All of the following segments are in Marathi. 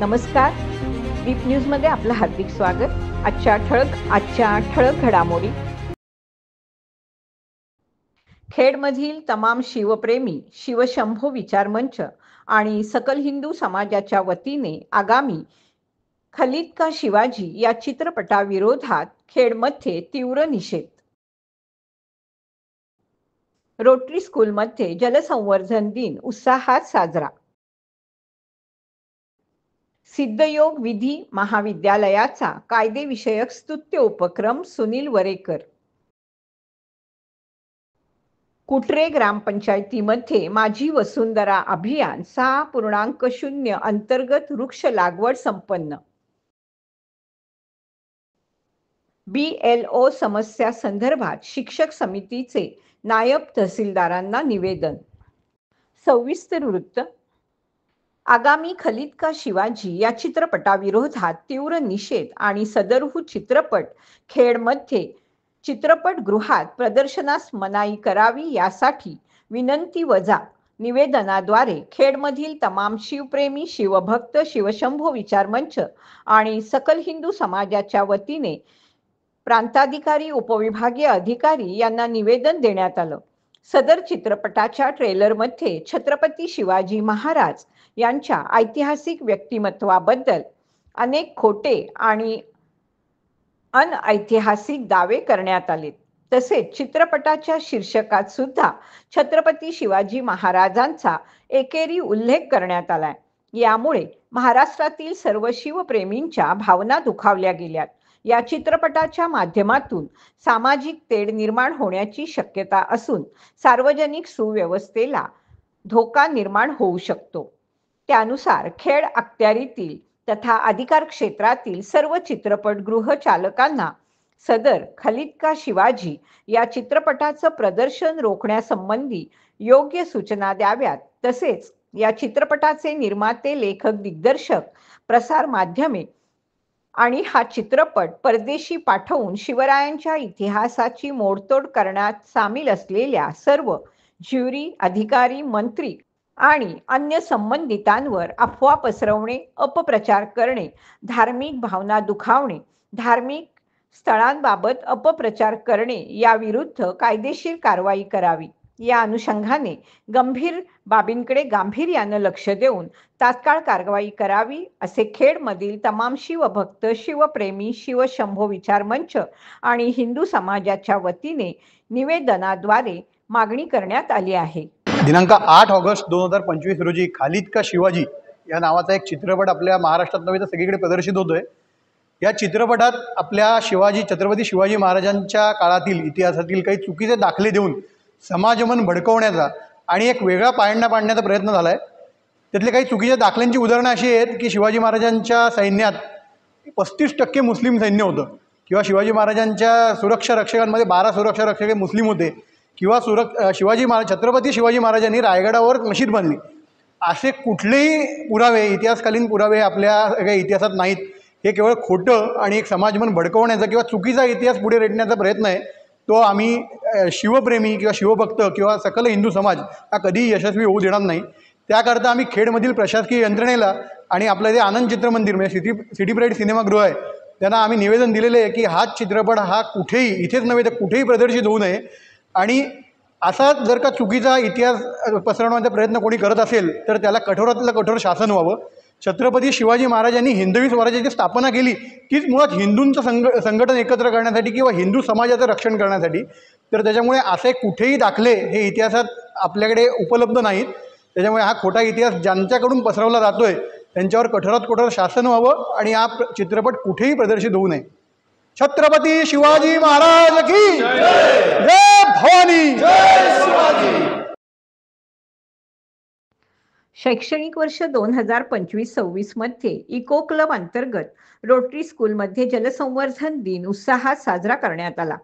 नमस्कार. दीप न्यूजमध्ये आपलं हार्दिक स्वागत. आजच्या ठळक घडामोडी. खेडमधील तमाम शिवप्रेमी शिवशंभो विचार मंच आणि सकल हिंदू समाजाच्या वतीने आगामी खलीद का शिवाजी या चित्रपटाविरोधात खेडमध्ये तीव्र निषेध. रोटरी स्कूलमध्ये जलसंवर्धन दिन उत्साहात साजरा. सिद्धयोग विधी महाविद्यालयाचा कायदेविषयक स्तुत्य उपक्रम सुनील वरेकर. कुटरे ग्रामपंचायतीमध्ये माझी वसुंधरा अभियान 6.0 अंतर्गत वृक्ष लागवड संपन्न. BLO समस्या संदर्भात शिक्षक समितीचे नायब तहसीलदारांना निवेदन. सविस्तर वृत्त. आगामी खलीद का शिवाजी या चित्रपटाविरोधात तीव्र निषेध आणि सदरहू चित्रपट खेडमध्ये चित्रपटगृहात प्रदर्शनास मनाई करावी यासाठी विनंती वजा निवेदनाद्वारे खेडमधील तमाम शिवप्रेमी शिवभक्त शिवशंभो विचार मंच आणि सकल हिंदू समाजाच्या वतीने प्रांताधिकारी उपविभागीय अधिकारी यांना निवेदन देण्यात आलं. सदर चित्रपटाच्या ट्रेलरमध्ये छत्रपती शिवाजी महाराज यांच्या ऐतिहासिक व्यक्तिमत्वाबद्दल अनेक खोटे आणि अनऐतिहासिक दावे करण्यात आले. तसेच चित्रपटाच्या शीर्षकात सुद्धा छत्रपती शिवाजी महाराजांचा एकेरी उल्लेख करण्यात आलाय. यामुळे महाराष्ट्रातील सर्व शिवप्रेमींच्या भावना दुखावल्या गेल्यात. या चित्रपटाच्या माध्यमातून सामाजिक तेढ निर्माण होण्याची शक्यता असून सार्वजनिक सुव्यवस्थेला धोका निर्माण होऊ शकतो. त्यानुसार खेड अखत्यारीतील तथा अधिकार क्षेत्रातील सर्व चित्रपटगृह चालकांना सदर खलीद का शिवाजी या चित्रपटाचं प्रदर्शन रोखण्यासंबंधी योग्य सूचना द्याव्यात. तसेच या चित्रपटाचे निर्माते, लेखक, दिग्दर्शक, प्रसार माध्यमे आणि हा चित्रपट परदेशी पाठवून शिवरायांच्या इतिहासाची मोडतोड करण्यात सामील असलेल्या सर्व ज्युरी, अधिकारी, मंत्री आणि अन्य संबंधितांवर अफवा पसरवणे, अपप्रचार करणे, धार्मिक भावना दुखावणे, धार्मिक स्थळांबाबत अपप्रचार करणे याविरुद्ध कायदेशीर कारवाई करावी. या अनुषंगाने गंभीर बाबींकडे गांभीर्यानं लक्ष देऊन तात्काळ कारवाई करावी असे खेडमधील तमाम शिवभक्त, शिवप्रेमी, शिवशंभो विचार मंच आणि हिंदू समाजाच्या वतीने निवेदनाद्वारे मागणी करण्यात आली आहे. दिनांक 8 ऑगस्ट 2025 रोजी खालिद का शिवाजी या नावाचा एक चित्रपट आपल्या महाराष्ट्रात नव्हे तर सगळीकडे प्रदर्शित होतोय. या चित्रपटात आपल्या छत्रपती शिवाजी महाराजांच्या काळातील इतिहासातील काही चुकीचे दाखले देऊन समाजमन भडकवण्याचा आणि एक वेगळा पायंडा पाडण्याचा प्रयत्न झाला आहे. त्यातले काही चुकीच्या दाखल्यांची उदाहरणं अशी आहेत की शिवाजी महाराजांच्या सैन्यात 35% मुस्लिम सैन्य होतं, किंवा शिवाजी महाराजांच्या सुरक्षा रक्षकांमध्ये 12 सुरक्षा रक्षक हे मुस्लिम होते, किंवा छत्रपती शिवाजी महाराजांनी रायगडावर मशीद बांधली. असे कुठलेही पुरावे, इतिहासकालीन पुरावे आपल्या काही इतिहासात नाहीत. हे केवळ खोटं आणि एक समाजमन भडकवण्याचा किंवा चुकीचा इतिहास पुढे रेटण्याचा प्रयत्न आहे. तो आम्ही शिवप्रेमी किंवा शिवभक्त किंवा सकल हिंदू समाज हा कधीही यशस्वी होऊ देणार नाही. त्याकरता आम्ही खेडमधील प्रशासकीय यंत्रणेला आणि आपलं जे आनंद चित्रमंदिर म्हणजे सिटी प्राईड सिनेमागृह आहे त्यांना आम्ही निवेदन दिलेले आहे की हा चित्रपट हा कुठेही, इथेच नव्हे तर कुठेही प्रदर्शित होऊ नये. आणि असा जर का चुकीचा इतिहास पसरवण्याचा प्रयत्न कोणी करत असेल तर त्याला कठोरातलं कठोर शासन व्हावं. छत्रपती शिवाजी महाराजांनी हिंदवी स्वराज्याची स्थापना केली तीच मुळात हिंदूंचं संघटन एकत्र करण्यासाठी किंवा हिंदू समाजाचं रक्षण करण्यासाठी. तर त्याच्यामुळे असे कुठेही दाखले हे इतिहासात आपल्याकडे उपलब्ध नाहीत. त्याच्यामुळे हा खोटा इतिहास ज्यांच्याकडून पसरवला जातोय त्यांच्यावर कठोरात कठोर शासन व्हावं आणि हा चित्रपट कुठेही प्रदर्शित होऊ नये. छत्रपती शिवाजी महाराज की जय भवानी, जय शिवाजी. शैक्षणिक वर्ष 2025-26 मध्ये इको क्लब अंतर्गत रोटरी स्कूलमध्ये जलसंवर्धन दिन उत्साहात साजरा करण्यात आला.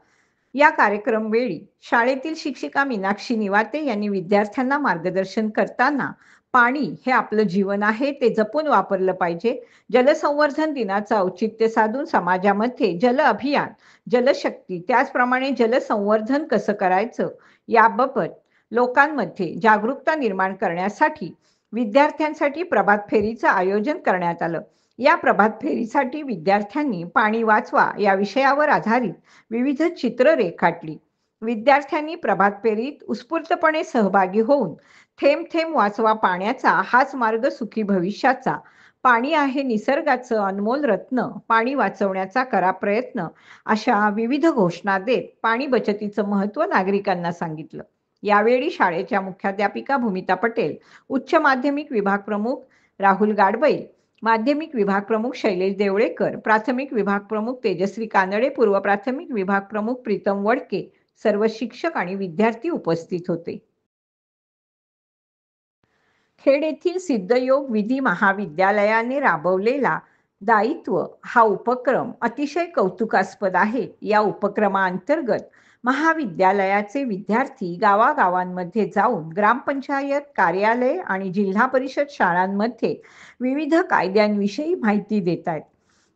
या कार्यक्रम वेळी शाळेतील शिक्षिका मीनाक्षी निवाते यांनी विद्यार्थ्यांना मार्गदर्शन करताना पाणी हे आपलं जीवन आहे, ते जपून वापरलं पाहिजे. जलसंवर्धन दिनाचं औचित्य साधून समाजामध्ये जल अभियान, जलशक्ती, त्याचप्रमाणे जलसंवर्धन कसं करायचं याबाबत लोकांमध्ये जागरूकता निर्माण करण्यासाठी विद्यार्थ्यांसाठी प्रभात फेरीचं आयोजन करण्यात आलं. या प्रभात फेरीसाठी विद्यार्थ्यांनी पाणी वाचवा या विषयावर आधारित विविध चित्र रेखाटली. विद्यार्थ्यांनी प्रभात फेरीत उत्स्फूर्तपणे सहभागी होऊन थेंब थेंब वाचवा पाण्याचा, हाच मार्ग सुखी भविष्याचा, पाणी आहे निसर्गाचं अनमोल रत्न, पाणी वाचवण्याचा करा प्रयत्न, अशा विविध घोषणा देत पाणी बचतीचं महत्त्व नागरिकांना सांगितलं. यावेळी शाळेच्या मुख्याध्यापिका भूमिता पटेल, उच्च माध्यमिक विभाग प्रमुख राहुल गाडबैल, माध्यमिक विभाग प्रमुख शैलेश देवळेकर, प्राथमिक विभाग प्रमुख तेजश्री कानडे, पूर्व प्राथमिक विभाग प्रमुख प्रीतम वडके, सर्व शिक्षक आणि विद्यार्थी उपस्थित होते. खेड येथील सिद्धयोग विधी महाविद्यालयाने राबवलेला दायित्व हा उपक्रम अतिशय कौतुकास्पद आहे. या उपक्रमाअंतर्गत महाविद्यालयाचे विद्यार्थी गावागावांमध्ये जाऊन ग्रामपंचायत कार्यालय आणि जिल्हा परिषद शाळांमध्ये विविध कायद्यांविषयी माहिती देत आहेत.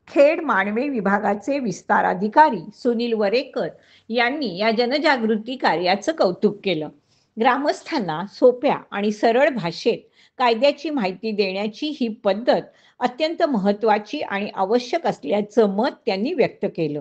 खेड मांडवे विभागाचे विस्तार अधिकारी सुनील वरेकर यांनी या जनजागृती कार्याचं कौतुक केलं. ग्रामस्थांना सोप्या आणि सरळ भाषेत कायद्याची माहिती देण्याची ही पद्धत अत्यंत महत्त्वाची आणि आवश्यक असल्याचं मत त्यांनी व्यक्त केलं.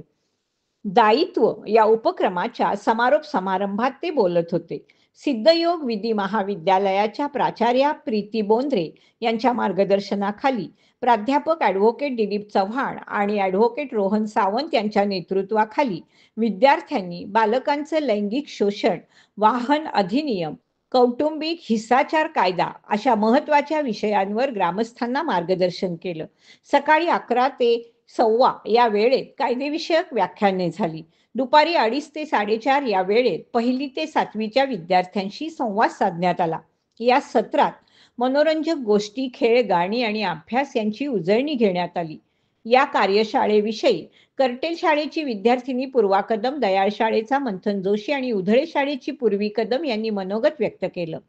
दायित्व या उपक्रमाच्या समारोप समारंभात ते बोलत होते. सिद्धयोग विधी महाविद्यालयाच्या प्राचार्या प्रीती बोंद्रे यांच्या मार्गदर्शनाखाली प्राध्यापक ॲडव्होकेट दिलीप चव्हाण आणि ॲडव्होकेट रोहन सावंत यांच्या नेतृत्वाखाली विद्यार्थ्यांनी बालकांचं लैंगिक शोषण, वाहन अधिनियम, कौटुंबिक हिंसाचार कायदा अशा महत्त्वाच्या विषयांवर ग्रामस्थांना मार्गदर्शन केलं. सकाळी 11 ते 11:15 या वेळेत कायदेविषयक व्याख्याने झाली. दुपारी 2:30 ते 4:30 या वेळेत 1ली ते 7वीच्या विद्यार्थ्यांशी संवाद साधण्यात आला. या सत्रात मनोरंजक गोष्टी, खेळ, गाणी आणि अभ्यास यांची उजळणी घेण्यात आली. या कार्यशाळेविषयी कर्टेल शाळेची विद्यार्थिनी पूर्वा कदम, दयाळ शाळेचा मंथन जोशी आणि उधळे शाळेची पूर्वी कदम यांनी मनोगत व्यक्त केलं.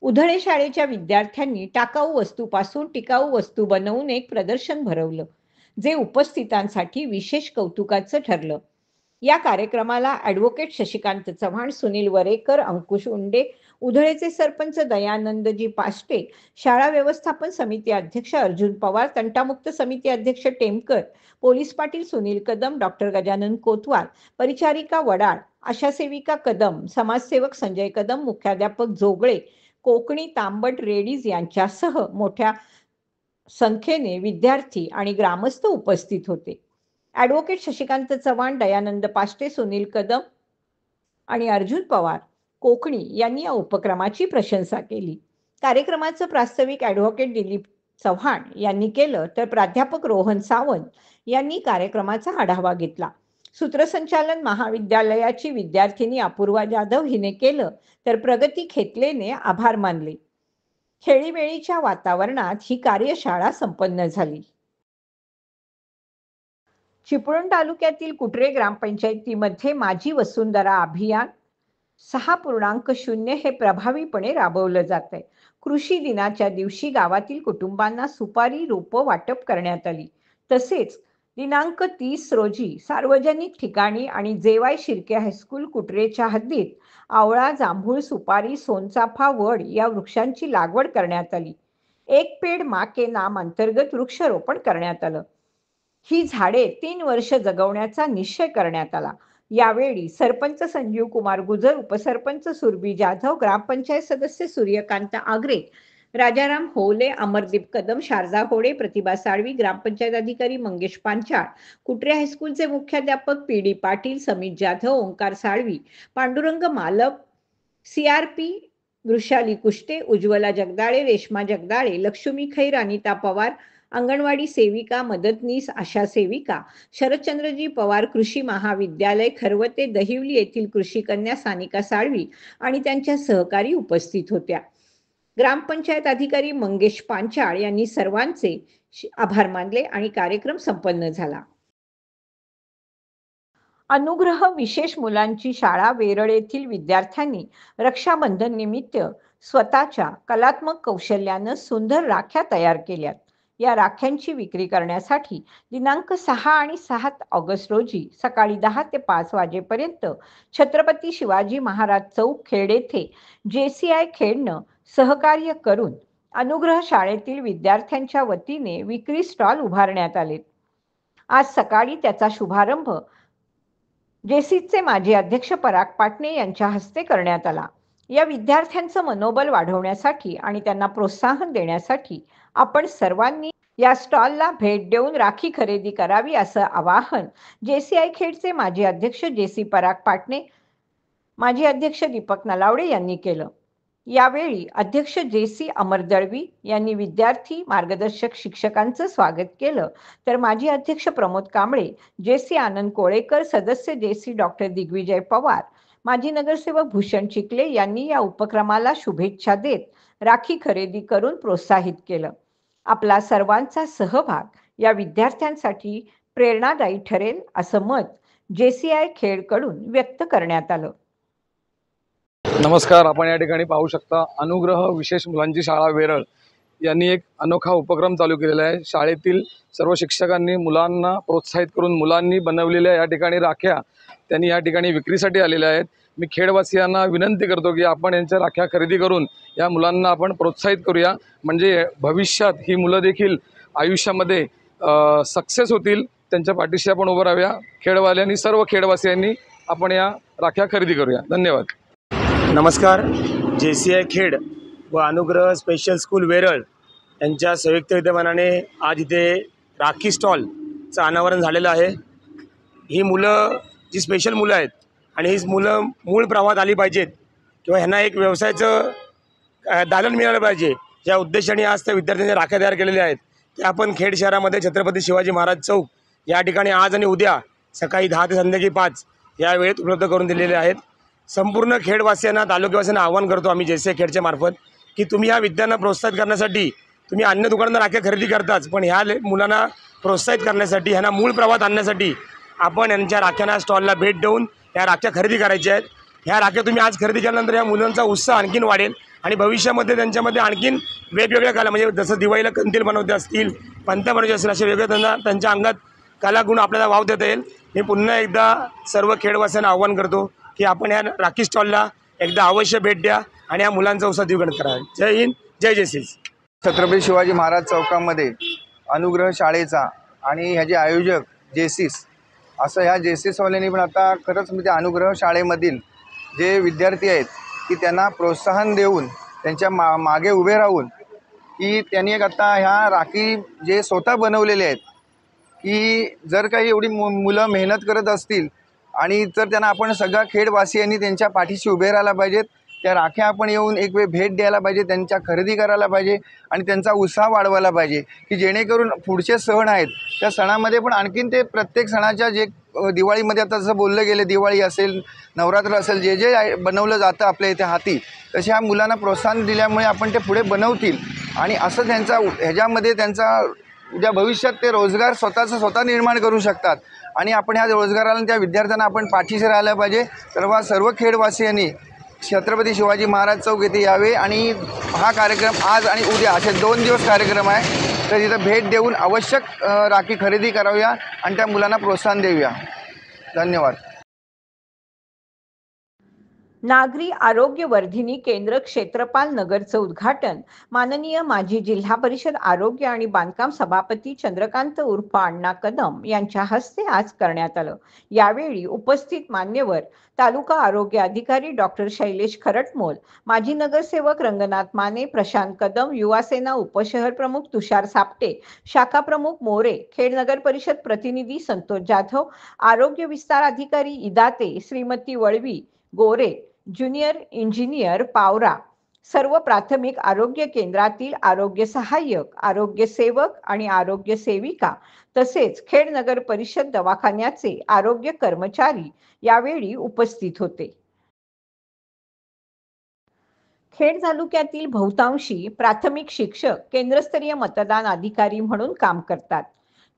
उधळे शाळेच्या विद्यार्थ्यांनी टाकाऊ वस्तूपासून टिकाऊ वस्तू बनवून एक प्रदर्शन भरवलं, जे उपस्थितांसाठी विशेष कौतुकाचं ठरलं. या कार्यक्रमाला ॲडव्होकेट शशिकांत चव्हाण, सुनील वरेकर, अंकुश उंडे, उधळेचे सरपंच दयानंदजी पाष्टे, शाळा व्यवस्थापन समिती अध्यक्ष अर्जुन पवार, तंटामुक्त समिती अध्यक्ष टेमकर, पोलीस पाटील सुनील कदम, डॉक्टर गजानन कोतवाल, परिचारिका वडाळ, आशा सेविका कदम, समाजसेवक संजय कदम, मुख्याध्यापक जोगळे, कोकणी तांबट रेडीज यांच्यासह मोठ्या संख्येने विद्यार्थी आणि ग्रामस्थ उपस्थित होते. ॲडव्होकेट शशिकांत चव्हाण, दयानंद पाष्टे, सुनील कदम आणि अर्जुन पवार कोकणी यांनी या उपक्रमाची प्रशंसा केली. कार्यक्रमाचं प्रास्ताविक ॲडव्होकेट दिलीप चव्हाण यांनी केलं, तर प्राध्यापक रोहन सावंत यांनी कार्यक्रमाचा आढावा घेतला. सूत्रसंचालन महाविद्यालयाची विद्यार्थिनी अपूर्वा जाधव हिने केलं, तर प्रगती खेतलेने आभार मानले. खेळीमेळीच्या वातावरणात ही कार्यशाळा संपन्न झाली. चिपळूण तालुक्यातील कुटरे ग्रामपंचायतीमध्ये माझी वसुंधरा अभियान 6.0 हे प्रभावीपणे राबवलं जात आहे. कृषी दिनाच्या दिवशी गावातील कुटुंबांना सुपारी रोपं वाटप करण्यात आली. तसेच दिनांक 30 रोजी सार्वजनिक ठिकाणी आणि जेवाय शिर्के हायस्कूल कुटरेच्या हद्दीत आवळा, जांभूळ, सुपारी, सोनचाफा, वड या वृक्षांची लागवड करण्यात आली. एक पेड माँ के नाम अंतर्गत वृक्षारोपण करण्यात आलं. ही झाडे 3 वर्ष जगवण्याचा निश्चय करण्यात आला. यावेळी सरपंच संजीव कुमार गुजर, उपसरपंच सुरभी जाधव, ग्रामपंचायत सदस्य सूर्यकांत आगरे, राजाराम होले, अमरदीप कदम, शारदा होडे, प्रतिभा साळवी, ग्रामपंचायत अधिकारी मंगेश पांचाळ, कुटरे हायस्कूलचे मुख्याध्यापक PD पाटील, समित जाधव, ओंकार साळवी, पांडुरंग मालप, CRP वृषाली कुष्टे, उज्ज्वला जगदाळे, रेश्मा जगदाळे, लक्ष्मी खैर, अनिता पवार, अंगणवाडी सेविका, मदतनीस, आशा सेविका, शरदचंद्रजी पवार कृषी महाविद्यालय खरवते दहिवली येथील कृषी कन्या सानिका साळवी आणि त्यांच्या सहकारी उपस्थित होत्या. ग्रामपंचायत अधिकारी मंगेश पांचाळ यांनी सर्वांचे आभार मानले आणि कार्यक्रम संपन्न झाला. अनुग्रह विशेष मुलांची शाळा वेरळ येथील विद्यार्थ्यांनी रक्षाबंधन निमित्त स्वतःच्या कलात्मक कौशल्यानं सुंदर राख्या तयार केल्यात. या राख्यांची विक्री करण्यासाठी दिनांक 6 आणि 7 ऑगस्ट रोजी सकाळी 10 ते 5 वाजेपर्यंत छत्रपती शिवाजी महाराज चौक खेड येथे JCI खेडनं सहकार्य करून अनुग्रह शाळेतील विद्यार्थ्यांच्या वतीने विक्री स्टॉल उभारण्यात आले. आज सकाळी त्याचा शुभारंभ जेसीचे माजी अध्यक्ष पराग पाटणे यांच्या हस्ते करण्यात आला. या विद्यार्थ्यांचं मनोबल वाढवण्यासाठी आणि त्यांना प्रोत्साहन देण्यासाठी आपण सर्वांनी या स्टॉलला भेट देऊन राखी खरेदी करावी असं आवाहन जेसीआय खेडचे माजी अध्यक्ष जेसी पराग पाटणे, माजी अध्यक्ष दीपक नलावडे यांनी केलं. यावेळी अध्यक्ष जेसी अमर दळवी यांनी विद्यार्थी, मार्गदर्शक, शिक्षकांचं स्वागत केलं, तर माजी अध्यक्ष प्रमोद कांबळे, जेसी आनंद कोळेकर, सदस्य जेसी डॉक्टर दिग्विजय पवार, माजी नगरसेवक भूषण चिखले यांनी या उपक्रमाला शुभेच्छा देत राखी खरेदी करून प्रोत्साहित केलं. आपला सर्वांचा सहभाग या विद्यार्थ्यांसाठी प्रेरणादायी ठरेल असं मत जेसीआय खेडकडून व्यक्त करण्यात आलं. नमस्कार. आपण या ठिकाणी पाहू शकता अनुग्रह विशेष मुलांची शाळा वेरळ यांनी एक अनोखा उपक्रम चालू केलेला आहे. शाळेतील सर्व शिक्षकांनी मुलांना प्रोत्साहित करून मुलांनी बनवलेल्या या ठिकाणी राख्या त्यांनी या ठिकाणी विक्रीसाठी आलेल्या आहेत. मी खेडवासियांना विनंती करतो की आपण यांच्या राख्या खरेदी करून या मुलांना आपण प्रोत्साहित करूया, म्हणजे भविष्यात ही मुलं देखील आयुष्यामध्ये सक्सेस होतील. त्यांच्या पाठीशी आपण उभं राहूया. खेडवाल्यांनी, सर्व खेडवासियांनी आपण या राख्या खरेदी करूया. धन्यवाद. नमस्कार. जेसीआय खेड व अनुग्रह स्पेशल स्कूल वेरळ यांच्या संयुक्त विद्यमानाने आज इथे राखी स्टॉलचं अनावरण झालेलं आहे. ही मुलं जी स्पेशल मुलं आहेत आणि ही मुलं मूळ प्रवाहात आली पाहिजेत किंवा ह्यांना एक व्यवसायाचं दालन मिळालं पाहिजे, या उद्देशाने आज त्या विद्यार्थ्यांच्या राख्या तयार केलेल्या आहेत. ते आपण खेड शहरामध्ये छत्रपती शिवाजी महाराज चौक या ठिकाणी आज आणि उद्या सकाळी 10 ते संध्याकाळी 5 या वेळेत उपलब्ध करून दिलेले आहेत. संपूर्ण खेडवासियांना, तालुक्यावासियांना आवाहन करतो आम्ही जेसीआय खेडच्या मार्फत की तुम्ही या विद्यांना प्रोत्साहित करण्यासाठी, तुम्ही अन्य दुकानांना राख्या खरेदी करताच, पण ह्या मुलांना प्रोत्साहित करण्यासाठी, ह्यांना मूळ प्रवाहात आणण्यासाठी आपण यांच्या राख्यांना स्टॉलला भेट देऊन ह्या राख्या खरेदी करायच्या आहेत. ह्या राख्या तुम्ही आज खरेदी केल्यानंतर या मुलांचा उत्साह आणखीन वाढेल आणि भविष्यामध्ये त्यांच्यामध्ये आणखीन वेगवेगळ्या कला, म्हणजे जसं दिवाळीला कंदील बनवते असतील, पंत्या बनवायचे असतील, असे वेगळे त्यांच्या अंगात कलागुण आपल्याला वाव देता येईल. मी पुन्हा एकदा सर्व खेडवासियांना आवाहन करतो की आपण या राखी स्टॉलला एकदा अवश्य भेट द्या आणि या मुलांचा उत्साह द्विगुणित करा. जय हिंद, जय जेसी. छत्रपती शिवाजी महाराज चौकामध्ये अनुग्रह शाळेचा आणि ह्याचे आयोजक जेसीस असं ह्या जेसीसवाल्यांनी पण आता खरंच म्हणजे अनुग्रह शाळेमधील जे विद्यार्थी आहेत की त्यांना प्रोत्साहन देऊन त्यांच्या मागे उभे राहून की त्यांनी एक आता ह्या राखी जे स्वतः बनवलेले आहेत की जर काही एवढी मुलं मेहनत करत असतील आणि जर त्यांना आपण सगळ्या खेडवासियांनी त्यांच्या पाठीशी उभे राहायला पाहिजेत. त्या राख्या आपण येऊन एक वेळ भेट द्यायला पाहिजे, त्यांच्या खरेदी करायला पाहिजे आणि त्यांचा उत्साह वाढवायला पाहिजे की जेणेकरून पुढचे सण आहेत त्या सणामध्ये पण आणखीन ते प्रत्येक सणाच्या जे दिवाळीमध्ये आता जसं बोललं गेलं, दिवाळी असेल, नवरात्र असेल, जे जे बनवलं जातं आपल्या इथे हाती, तसे ह्या मुलांना प्रोत्साहन दिल्यामुळे आपण ते पुढे बनवतील आणि असं त्यांचा ह्याच्यामध्ये त्यांचा उद्या भविष्यात ते रोजगार स्वतः निर्माण करू शकतात आणि आपण ह्या रोजगाराला त्या विद्यार्थ्यांना आपण पाठीशी राहायला पाहिजे. सर्व खेडवासियांनी छत्रपती शिवाजी महाराज चौक येथे यावे आणि हा कार्यक्रम आज आणि उद्या असे 2 दिवस कार्यक्रम आहे, तर तिथं भेट देऊन आवश्यक राखी खरेदी कराव्या आणि त्या मुलांना प्रोत्साहन देऊया. धन्यवाद. नागरी आरोग्य वर्धिनी केंद्र क्षेत्रपाल नगरचं उद्घाटन माननीय माजी जिल्हा परिषद आरोग्य आणि बांधकाम सभापती चंद्रकांत उर्फ अण्णा कदम यांच्या हस्ते आज करण्यात आलं. यावेळी उपस्थित मान्यवर तालुका आरोग्य अधिकारी डॉक्टर शैलेश खरटमोल, माजी नगरसेवक रंगनाथ माने, प्रशांत कदम, युवासेना उपशहर प्रमुख तुषार सापटे, शाखा प्रमुख मोरे, खेड नगर परिषद प्रतिनिधी संतोष जाधव, आरोग्य विस्तार अधिकारी इदाते, श्रीमती वळवी गोरे, ज्युनियर इंजिनियर पावरा, सर्व प्राथमिक आरोग्य केंद्रातील आरोग्य सहाय्यक, आरोग्य सेवक आणि आरोग्य सेविका तसेच खेड नगर परिषद दवाखान्याचे आरोग्य कर्मचारी यावेळी उपस्थित होते. खेड तालुक्यातील बहुतांशी प्राथमिक शिक्षक केंद्रस्तरीय मतदान अधिकारी म्हणून काम करतात.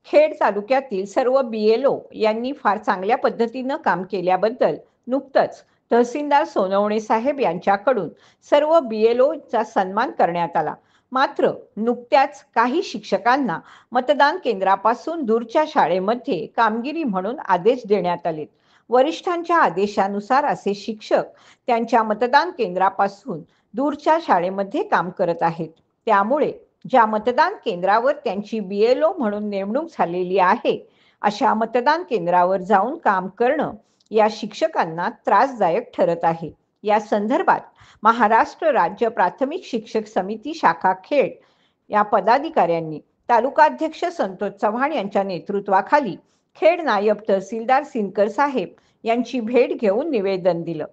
खेड तालुक्यातील सर्व BLO यांनी फार चांगल्या पद्धतीनं काम केल्याबद्दल नुकतंच तहसीलदार सोनवणे साहेब यांच्याकडून सर्व BLOचा सन्मान करण्यात आला. मात्र नुकत्याच काही शिक्षकांना मतदान केंद्रापासून दूरच्या शाळेमध्ये कामगिरी म्हणून आदेश देण्यात आले. वरिष्ठांच्या आदेशानुसार असे शिक्षक त्यांच्या मतदान केंद्रापासून दूरच्या शाळेमध्ये काम करत आहेत. त्यामुळे ज्या मतदान केंद्रावर त्यांची BLO म्हणून नेमणूक झालेली आहे अशा मतदान केंद्रावर जाऊन काम करणं या शिक्षकांना त्रासदायक ठरत आहे। या संदर्भात महाराष्ट्र राज्य प्राथमिक शिक्षक समिती शाखा खेड या पदाधिकाऱ्यांनी तालुकाध्यक्ष संतोष चव्हाण यांच्या नेतृत्वाखाली खेड नायब तहसीलदार सिनकर साहेब यांची भेट घेऊन निवेदन दिलं।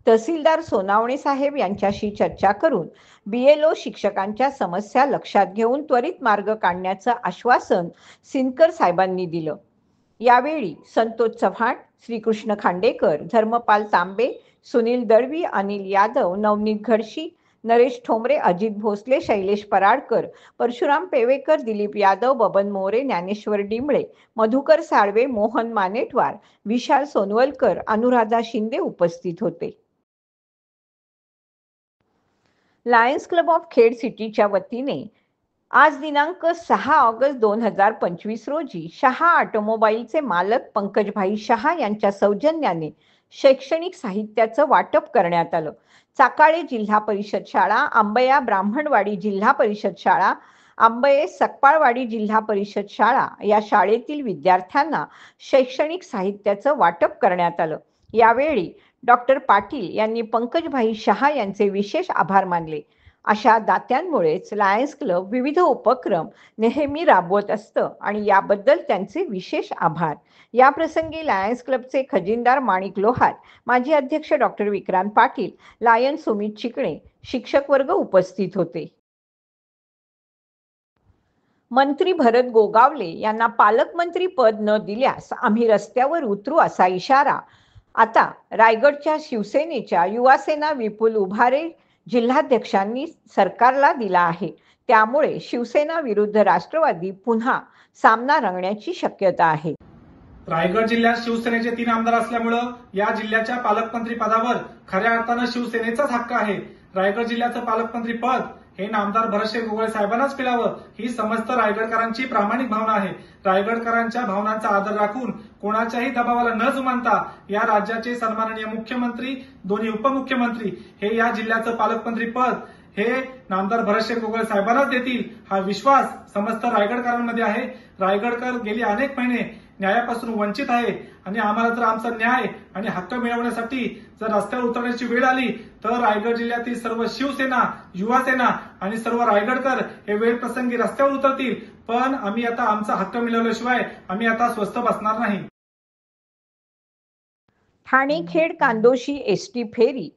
तहसीलदार सोनावणे साहेब यांच्याशी चर्चा करून BLO शिक्षकांच्या समस्या लक्षात घेऊन त्वरित मार्ग काढण्याचं आश्वासन सिनकर साहेबांनी दिलं। यावेळी संतोष चव्हाण, श्रीकृष्ण खांडेकर, धर्मपाल तांबे, सुनील दळवी, अनिल यादव, नवनीत घडशी, नरेश ठोंबरे, अजित भोसले, शैलेश पराडकर, परशुराम पेवेकर, दिलीप यादव, बबन मोरे, ज्ञानेश्वर डिंबळे, मधुकर साळवे, मोहन मानेटवार, विशाल सोनवलकर, अनुराधा शिंदे उपस्थित होते। लायन्स क्लब ऑफ खेड सिटीच्या वतीने आज दिनांक 6 ऑगस्ट 2025 रोजी शहा ऑटोमोबाईलचे मालक पंकजभाई शहा यांच्या सौजन्याने शैक्षणिक साहित्याचं वाटप करण्यात आलं। चाकाळे जिल्हा परिषद शाळा, आंबया ब्राह्मणवाडी जिल्हा परिषद शाळा, आंबये सकपाळवाडी जिल्हा परिषद शाळा या शाळेतील विद्यार्थ्यांना शैक्षणिक साहित्याचं वाटप करण्यात आलं। यावेळी डॉक्टर पाटील यांनी पंकजभाई शहा यांचे विशेष आभार मानले। अशा दात्यांमुळेच लायन्स क्लब विविध उपक्रम नेहमी राबवत असतं आणि याबद्दल त्यांचे विशेष आभार। या प्रसंगी लायन्स क्लबचे खजिनदार माणिक लोहार, माजी अध्यक्ष डॉक्टर विक्रांत पाटील, लायन सुमित चिकणे, शिक्षक वर्ग उपस्थित होते। मंत्री भरत गोगावले यांना पालकमंत्री पद न दिल्यास आम्ही रस्त्यावर उतरू असा इशारा आता रायगडच्या शिवसेनेच्या युवासेना विपुल उभारे जिल्हाध्यक्षांनी सरकारला दिला आहे। त्यामुळे शिवसेना विरुद्ध राष्ट्रवादी पुन्हा सामना रंगण्याची शक्यता आहे। रायगड जिल्ह्यात शिवसेनेचे 3 आमदार असल्यामुळं या जिल्ह्याच्या पालकमंत्री पदावर खऱ्या अर्थानं शिवसेनेचाच हक्क आहे। रायगड जिल्ह्याचं पालकमंत्री पद हे नामदार भरतशेठ गोगावले साहेबांनाच मिळावं ही समस्त रायगडकरांची प्रामाणिक भावना आहे। रायगडकरांच्या भावनांचा आदर राखून कोणाच्याही दबावाला न जुमानता या राज्याचे सन्माननीय मुख्यमंत्री, दोन्ही उपमुख्यमंत्री हे या जिल्ह्याचं पालकमंत्री पद हे नामदार भरतशेठ गोगावले साहेबांनाच देतील हा विश्वास समस्त रायगडकरांमध्ये आहे। रायगडकर गेली अनेक महिने न्यायापासून वंचित आहे आणि आम्हाला जर आमचा न्याय आणि हक्क मिळवण्यासाठी जर रस्त्यावर उतरण्याची वेळ आली तर रायगड जिल्ह्यातील सर्व शिवसेना, युवासेना आणि सर्व रायगडकर हे वेळ प्रसंगी रस्त्यावर उतरतील। पण आम्ही आता आमचा हक्क मिळवल्याशिवाय आम्ही आता स्वस्थ बसणार नाही। ठाणे खेड कांदोशी एसटी फेरी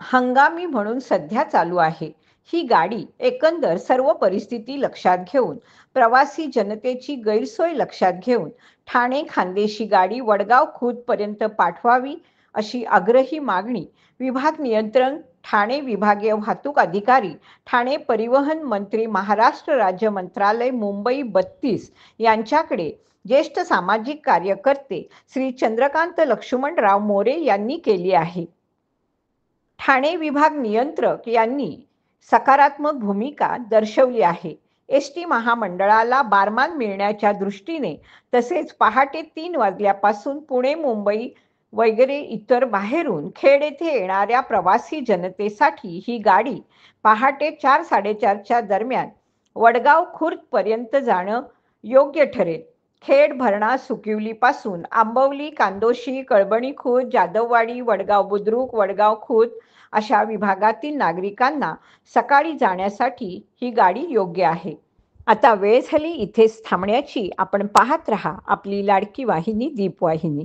हंगामी म्हणून सध्या चालू आहे। ही गाडी एकंदर सर्व परिस्थिती लक्षात घेऊन, प्रवासी जनतेची गैरसोय लक्षात घेऊन ठाणे खान्देशी गाडी वडगाव खुर्द पर्यंत पाठवावी अशी आग्रही मागणी विभाग नियंत्रण, ठाणे विभागीय वाहतूक अधिकारी, ठाणे परिवहन मंत्री, महाराष्ट्र राज्य मंत्रालय मुंबई 32 यांच्याकडे ज्येष्ठ सामाजिक कार्यकर्ते श्री चंद्रकांत लक्ष्मणराव मोरे यांनी केली आहे। ठाणे विभाग नियंत्रक यांनी सकारात्मक भूमिका दर्शवली आहे। एसटी महामंडळाला बारमान मिळण्याच्या दृष्टीने तसेच पहाटे 3 वाजल्यापासून पुणे, मुंबई वगैरे इतर बाहेरून खेड येथे येणाऱ्या प्रवासी जनतेसाठी ही गाडी पहाटे 4-4:30च्या दरम्यान वडगाव खुर्द पर्यंत जाणं योग्य ठरेल। खेड, भरणा, सुकिवली पासून आंबवली, कांदोशी, कळबणी खुर्द, जाधववाडी, वडगाव बुद्रुक, वडगाव खुर्द अशा विभागातील नागरिकांना सकाळी जाण्यासाठी ही गाडी योग्य आहे। आता वेळ झाली इथेच थांबण्याची। आपण पाहत रहा आपली लाडकी वाहिनी दीपवाहिनी।